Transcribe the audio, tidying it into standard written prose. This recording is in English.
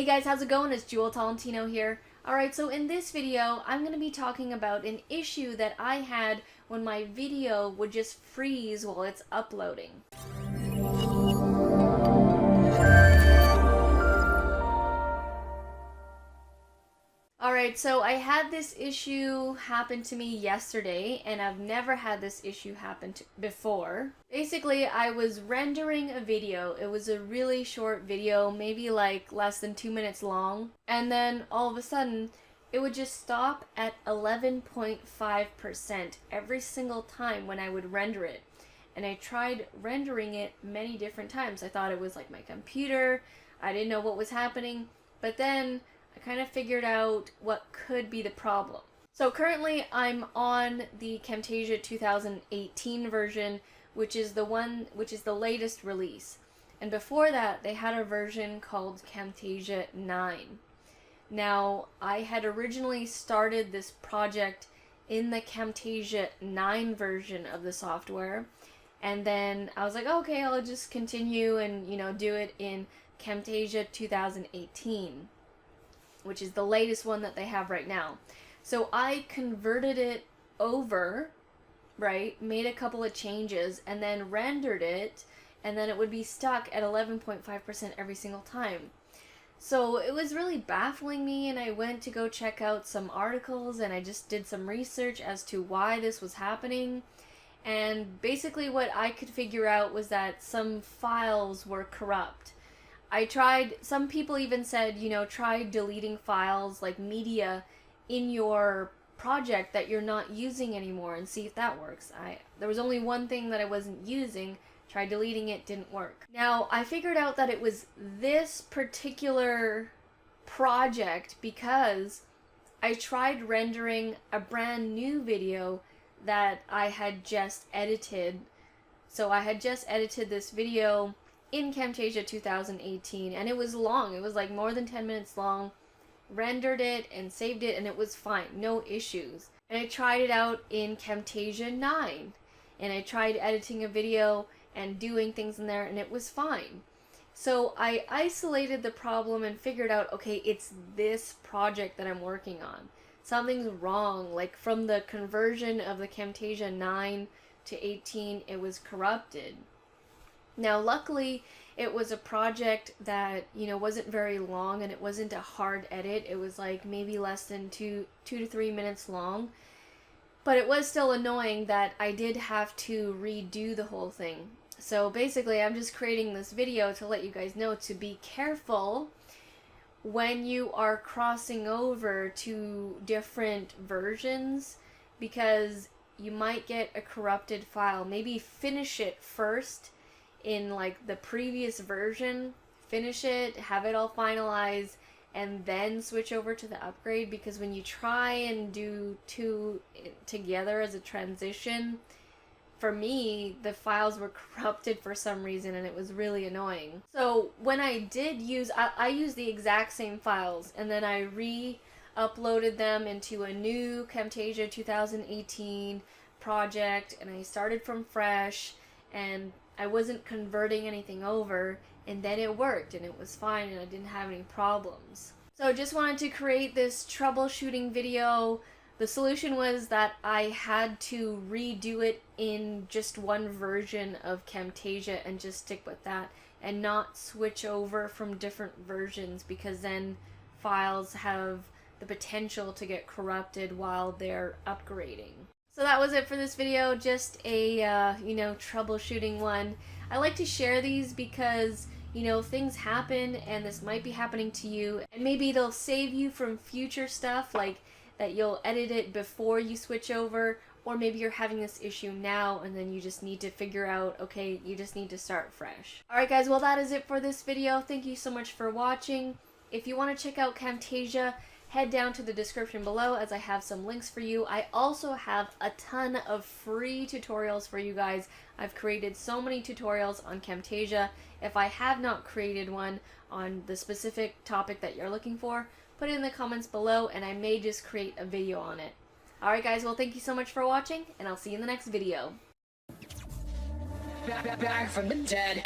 Hey guys, how's it going? It's Jewel Tolentino here. Alright, so in this video, I'm going to be talking about an issue that I had when my video would just freeze while it's uploading. Alright, so I had this issue happen to me yesterday, and I've never had this issue happen before. Basically, I was rendering a video. It was a really short video, maybe like less than 2 minutes long, and then all of a sudden, it would just stop at 11.5% every single time when I would render it. And I tried rendering it many different times. I thought it was like my computer. I didn't know what was happening, but then I kind of figured out what could be the problem. So currently I'm on the Camtasia 2018 version, which is the latest release. And before that, they had a version called Camtasia 9. Now, I had originally started this project in the Camtasia 9 version of the software, and then I was like, okay, I'll just continue and, do it in Camtasia 2018. Which is the latest one that they have right now. So I converted it over, right, made a couple of changes, and then rendered it, and then it would be stuck at 11.5% every single time. So it was really baffling me, and I went to go check out some articles, and I just did some research as to why this was happening. And basically what I could figure out was that some files were corrupt. I tried, some people even said, try deleting files like media in your project that you're not using anymore and see if that works. There was only one thing that I wasn't using, tried deleting it, didn't work. Now, I figured out that it was this particular project because I tried rendering a brand new video that I had just edited. So I had just edited this video in Camtasia 2018, and it was long. It was like more than 10 minutes long. Rendered it and saved it, and it was fine, no issues. And I tried it out in Camtasia 9, and I tried editing a video and doing things in there, and it was fine. So I isolated the problem and figured out, okay, it's this project that I'm working on. Something's wrong, like from the conversion of the Camtasia 9 to 18, it was corrupted. Now, luckily, it was a project that, wasn't very long, and it wasn't a hard edit. It was like maybe less than 2 to 3 minutes long. But it was still annoying that I did have to redo the whole thing. So basically, I'm just creating this video to let you guys know to be careful when you are crossing over to different versions, because you might get a corrupted file. Maybe finish it first in like the previous version, finish it, have it all finalized, and then switch over to the upgrade, because when you try and do two together as a transition, for me, the files were corrupted for some reason, and it was really annoying. So when I did use, I used the exact same files, and then I re-uploaded them into a new Camtasia 2018 project, and I started from fresh, and I wasn't converting anything over, and then it worked, and it was fine, and I didn't have any problems. So I just wanted to create this troubleshooting video. The solution was that I had to redo it in just one version of Camtasia and just stick with that, and not switch over from different versions, because then files have the potential to get corrupted while they're upgrading. So that was it for this video, just a, troubleshooting one. I like to share these because, things happen, and this might be happening to you, and maybe it'll save you from future stuff, like that you'll edit it before you switch over, or maybe you're having this issue now, and then you just need to figure out, okay, you just need to start fresh. Alright guys, well that is it for this video. Thank you so much for watching. If you want to check out Camtasia, head down to the description below, as I have some links for you. I also have a ton of free tutorials for you guys. I've created so many tutorials on Camtasia. If I have not created one on the specific topic that you're looking for, put it in the comments below, and I may just create a video on it. Alright guys, well thank you so much for watching, and I'll see you in the next video. Back from the dead.